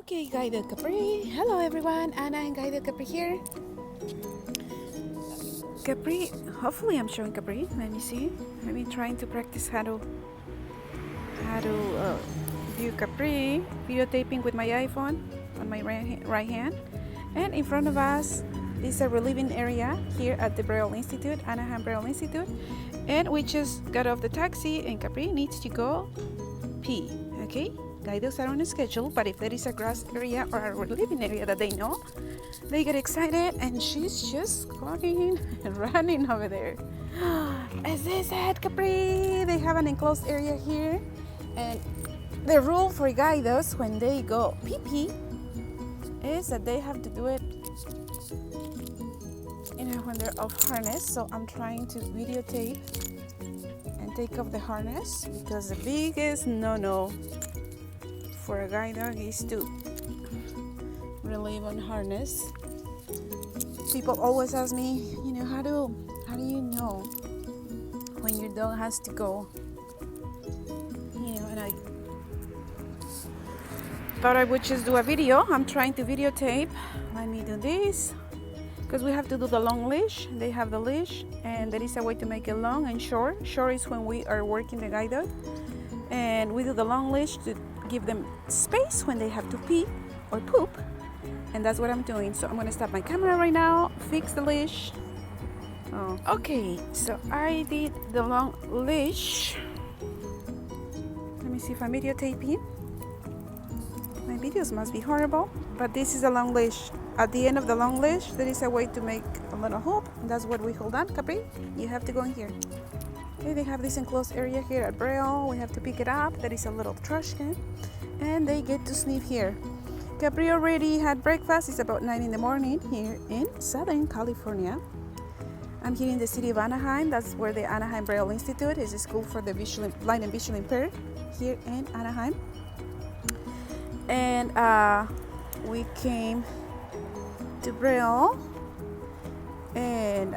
Okay, Dog Capri. Hello everyone, Anna and Dog Capri here. Capri, hopefully I'm showing Capri. Let me see. Let me trying to practice how to view Capri. Videotaping with my iPhone on my right hand. And in front of us is a relieving area here at the Braille Institute, Anaheim Braille Institute. And we just got off the taxi and Capri needs to go pee, okay? Guides are on a schedule, but if there is a grass area or a living area that they know, they get excited and she's just going and running over there. Is this it, Capri? They have an enclosed area here, and the rule for guides when they go pee-pee is that they have to do it when they're off harness. So I'm trying to videotape and take off the harness because the biggest no-no for a guide dog is to relieve on harness. People always ask me, how do you know when your dog has to go? And I thought I would just do a video. I'm trying to videotape. Let me do this because we have to do the long leash. They have the leash, and there is a way to make it long and short. Short is when we are working the guide dog, and we do the long leash to give them space when they have to pee or poop, and that's what I'm doing. So I'm gonna stop my camera right now, fix the leash. Okay, so I did the long leash. Let me see if I'm videotaping. My videos must be horrible, but this is a long leash. At the end of the long leash, there is a way to make a little hoop. That's what we hold on, Capri. You have to go in here. Okay, they have this enclosed area here at Braille. We have to pick it up. There is a little trash can, and they get to sniff here. Capri already had breakfast. It's about 9 in the morning here in Southern California. I'm here in the city of Anaheim. That's where the Anaheim Braille Institute is, a school for the blind and visually impaired here in Anaheim. And we came to Braille, and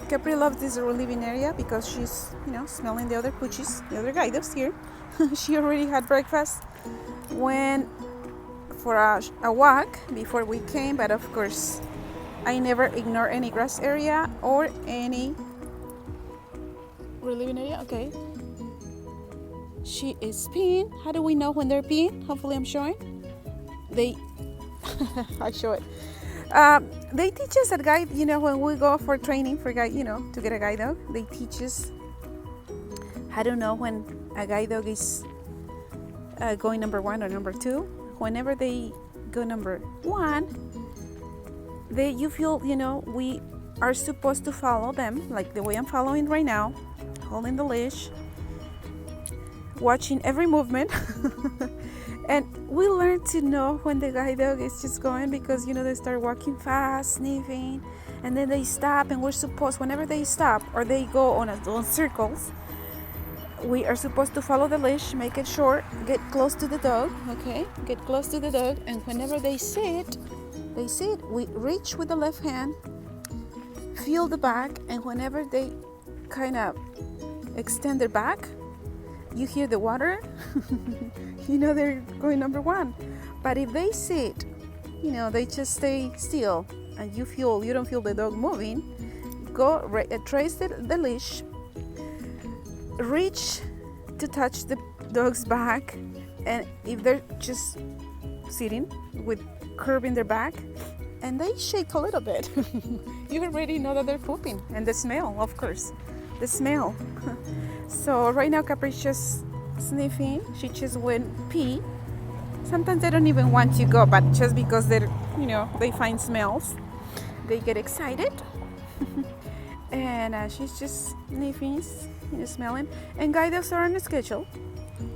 Capri loves this relieving area because she's, smelling the other poochies, the other guides here. She already had breakfast, went for a walk before we came, but of course, I never ignore any grass area or any relieving area. Okay. She is peeing. How do we know when they're peeing? Hopefully I'm showing. I show it. They teach us at guide, when we go for training for guide, to get a guide dog, they teach us how to know when a guide dog is going number 1 or number 2. Whenever they go number 1, you feel, we are supposed to follow them, like the way I'm following right now, holding the leash, watching every movement. And we learn to know when the guide dog is just going because, they start walking fast, sniffing, and then they stop, and we're supposed, whenever they stop or they go on circles, we are supposed to follow the leash, make it short, get close to the dog, okay? Get close to the dog, and whenever they sit, we reach with the left hand, feel the back, and whenever they kind of extend their back, you hear the water, they're going number 1. But if they sit, they just stay still, and you don't feel the dog moving, go trace the leash, reach to touch the dog's back, and if they're just sitting with curving their back, and they shake a little bit, you already know that they're pooping. And the smell, of course, the smell. So right now Capri's just sniffing. She just went pee. Sometimes they don't even want to go, but just because they're, they find smells, they get excited. And she's just sniffing, smelling. And guides are on a schedule.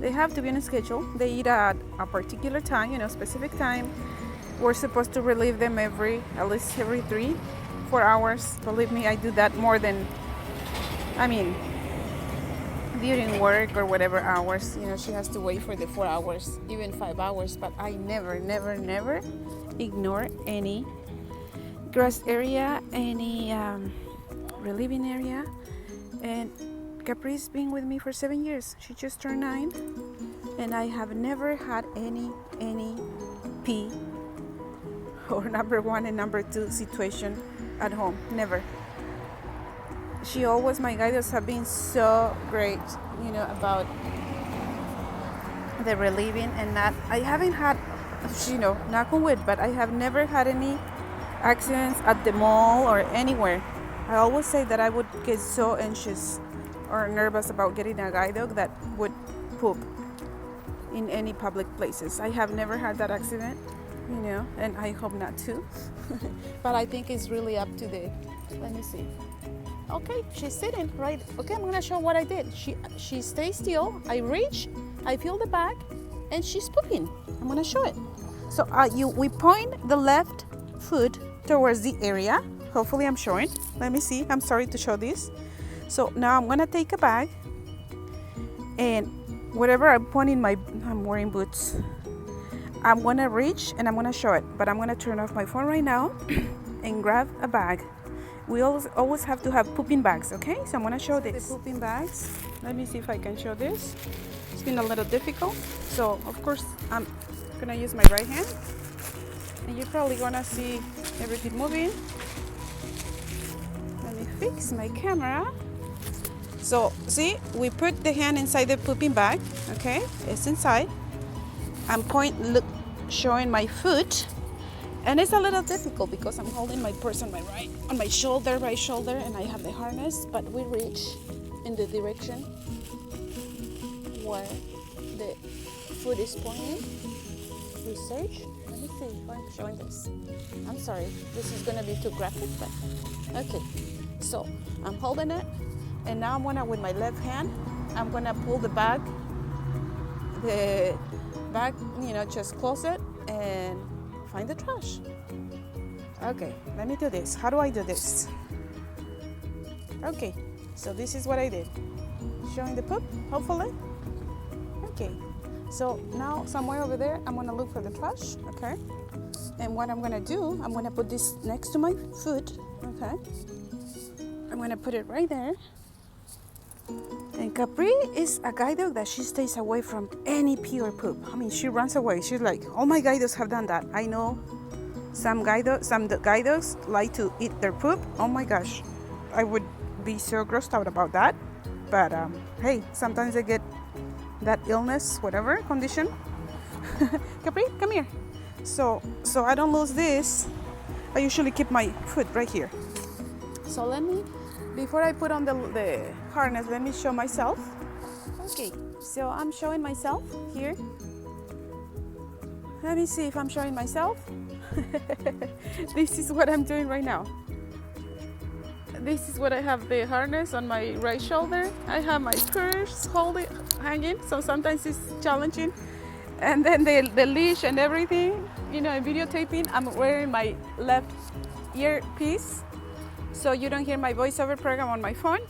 They have to be on a schedule. They eat at a particular time, specific time. We're supposed to relieve them at least every 3-4 hours. Believe me, I do that more than, during work or whatever hours, she has to wait for the 4 hours, even 5 hours. But I never ignore any grass area, any relieving area. And Capri's been with me for 7 years. She just turned 9, and I have never had any pee or number one and number two situation at home. Never. She always, my guides have been so great, about the relieving and that. I haven't had, knock on wood, but I have never had any accidents at the mall or anywhere. I always say that I would get so anxious or nervous about getting a guide dog that would poop in any public places. I have never had that accident, and I hope not to. But I think it's really up to let me see. Okay, she's sitting right. Okay, I'm gonna show what I did. She stays still. I reach, I feel the bag, and she's pooping. I'm gonna show it. So we point the left foot towards the area. Hopefully I'm showing. Let me see. I'm sorry to show this. So now I'm gonna take a bag, and whatever I'm pointing I'm wearing boots. I'm gonna reach and I'm gonna show it, but I'm gonna turn off my phone right now and grab a bag. We always have to have pooping bags, okay? So I'm gonna show this. The pooping bags. Let me see if I can show this. It's been a little difficult. So of course I'm gonna use my right hand, and you're probably gonna see everything moving. Let me fix my camera. So see, we put the hand inside the pooping bag, okay? It's inside. I'm showing my foot, and it's a little difficult because I'm holding my purse on my right shoulder, and I have the harness, but we reach in the direction where the foot is pointing. We search. Let me see if I'm showing this. I'm sorry, this is gonna be too graphic, but okay. So I'm holding it, and now I'm gonna, with my left hand, I'm gonna pull the bag, just close it and find the trash. Okay, let me do this. How do I do this? Okay, so this is what I did. Showing the poop, hopefully. Okay, so now somewhere over there, I'm gonna look for the trash, okay? And what I'm gonna do, I'm gonna put this next to my foot, okay? I'm gonna put it right there. And Capri is a guide dog that she stays away from any pee or poop. I mean, she runs away. She's like, all my guide dogs have done that. I know some guide dogs like to eat their poop. Oh my gosh, I would be so grossed out about that. But hey, sometimes they get that illness, whatever condition. Capri, come here. So I don't lose this. I usually keep my foot right here. So before I put on the harness, let me show myself. Okay, so I'm showing myself here. Let me see if I'm showing myself. This is what I'm doing right now. This is what I have, the harness on my right shoulder. I have my purse hanging, so sometimes it's challenging. And then the leash and everything, videotaping. I'm wearing my left earpiece, so you don't hear my voiceover program on my phone.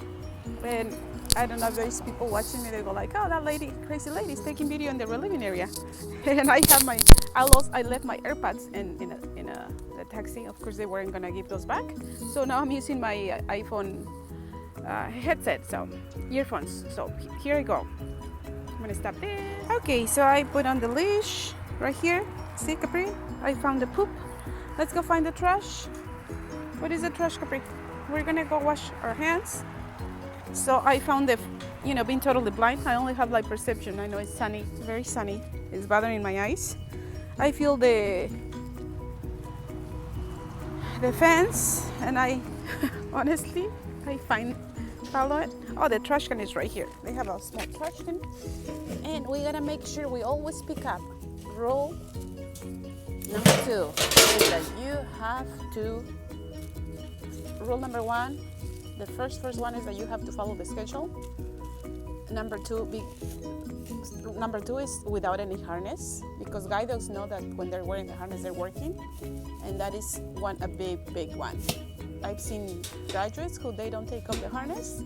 And I don't know if there's people watching me, they go like, oh, that crazy lady is taking video in the relieving area. And I left my AirPods in the taxi. Of course, they weren't gonna give those back. So now I'm using my iPhone headset, so earphones. So here I go. I'm gonna stop there. Okay, so I put on the leash right here. See, Capri? I found the poop. Let's go find the trash. What is the trash, Capri? We're gonna go wash our hands. So I found being totally blind, I only have light perception. I know it's sunny, very sunny. It's bothering my eyes. I feel the fence, and I honestly, follow it. Oh, the trash can is right here. They have a small trash can. And we gotta make sure we always pick up. Rule number 2 is that you have to, rule number 1, the first one is that you have to follow the schedule. Number two is without any harness, because guide dogs know that when they're wearing the harness, they're working, and that is a big one. I've seen graduates who they don't take off the harness.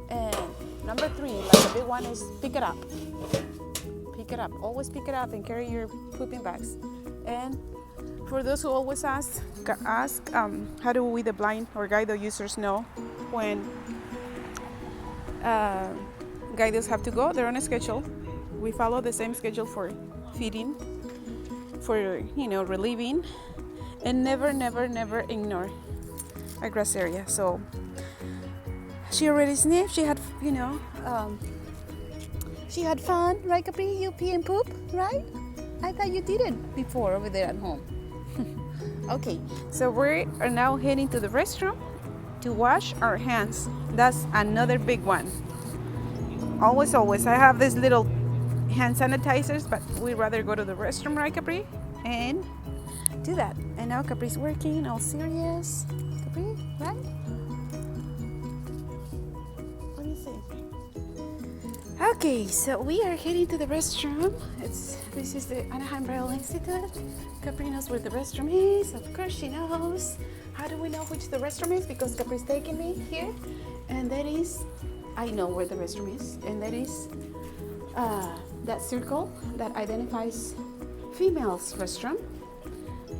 And number 3, like a big one, is pick it up. Pick it up. Always pick it up and carry your pooping bags. And for those who always ask, how do we, the blind or guide dog users, know when guide dogs have to go? They're on a schedule. We follow the same schedule for feeding for, you know, relieving, and never, never, never ignore a grass area. So she already sniffed. She had, you know, she had fun, right, Capri? You pee and poop, right? I thought you did it before over there at home. Okay, so we are now heading to the restroom to wash our hands. That's another big one. Always, always. I have these little hand sanitizers, but we'd rather go to the restroom, right, Capri? And do that. And now Capri's working, all serious. Capri, right? What do you think? Okay, so we are heading to the restroom. This is the Anaheim Braille Institute. Capri knows where the restroom is. Of course she knows. How do we know which the restroom is? Because Capri's taking me here. And that is, I know where the restroom is. And that is that circle that identifies females restroom.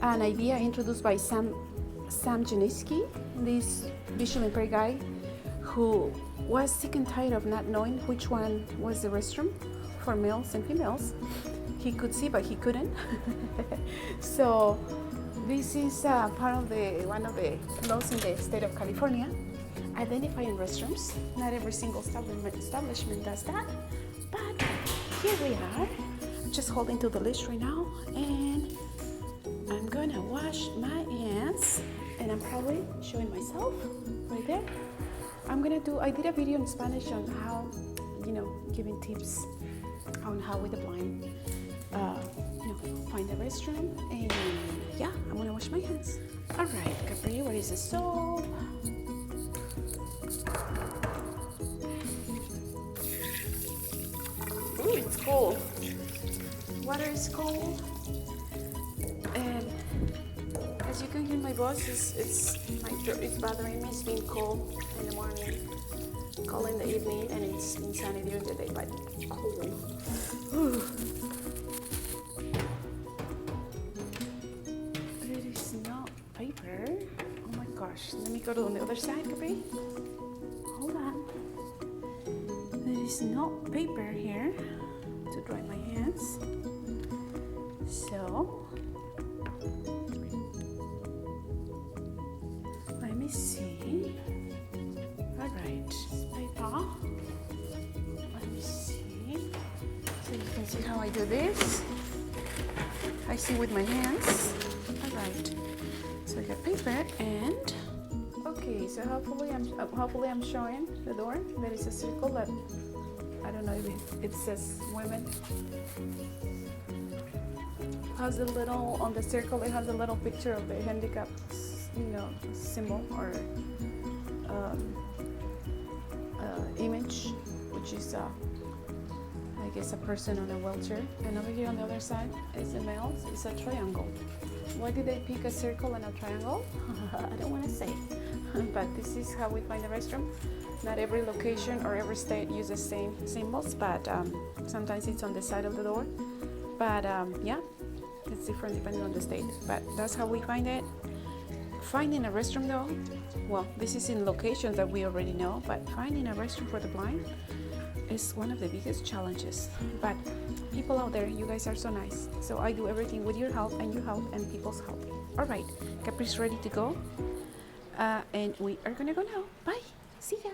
An idea introduced by Sam Janiski, this visually impaired guy who was sick and tired of not knowing which one was the restroom for males and females. He could see, but he couldn't. So this is part of one of the laws in the state of California, identifying restrooms. Not every single establishment does that, but here we are. I'm just holding to the leash right now, and I'm gonna wash my hands, and I'm probably showing myself right there. I did a video in Spanish on how, you know, giving tips on how with the blind, find the restroom. And yeah, I'm gonna wash my hands. All right, Capri, where is the soap? Ooh, it's cold. Water is cold. And as you can hear my voice, my throat is bothering me. It's been cold in the morning, cold in the evening, and it's been sunny during the day, but cold. Ooh. There is no paper. Oh my gosh. Let me go to the other side, Capri. Hold on. There is no paper here to dry my hands. So let me see. All right, paper. Let me see. So you can see how I do this. I see with my hands. All right. So I got paper and okay. So hopefully I'm showing the door. There is a circle that I don't know if it says women. Has a little on the circle. It has a little picture of the handicap, symbol or image, which is I guess a person on a wheelchair. And over here on the other side is the males. It's a triangle. Why did they pick a circle and a triangle? I don't want to say, but this is how we find the restroom. Not every location or every state uses same symbols, but sometimes it's on the side of the door. But yeah. It's different depending on the state, but that's how we find it. Finding a restroom though, well, this is in locations that we already know, but finding a restroom for the blind is one of the biggest challenges. But people out there, you guys are so nice. So I do everything with your help and your help and people's help. All right, Capri's ready to go. And we are gonna go now. Bye, see ya.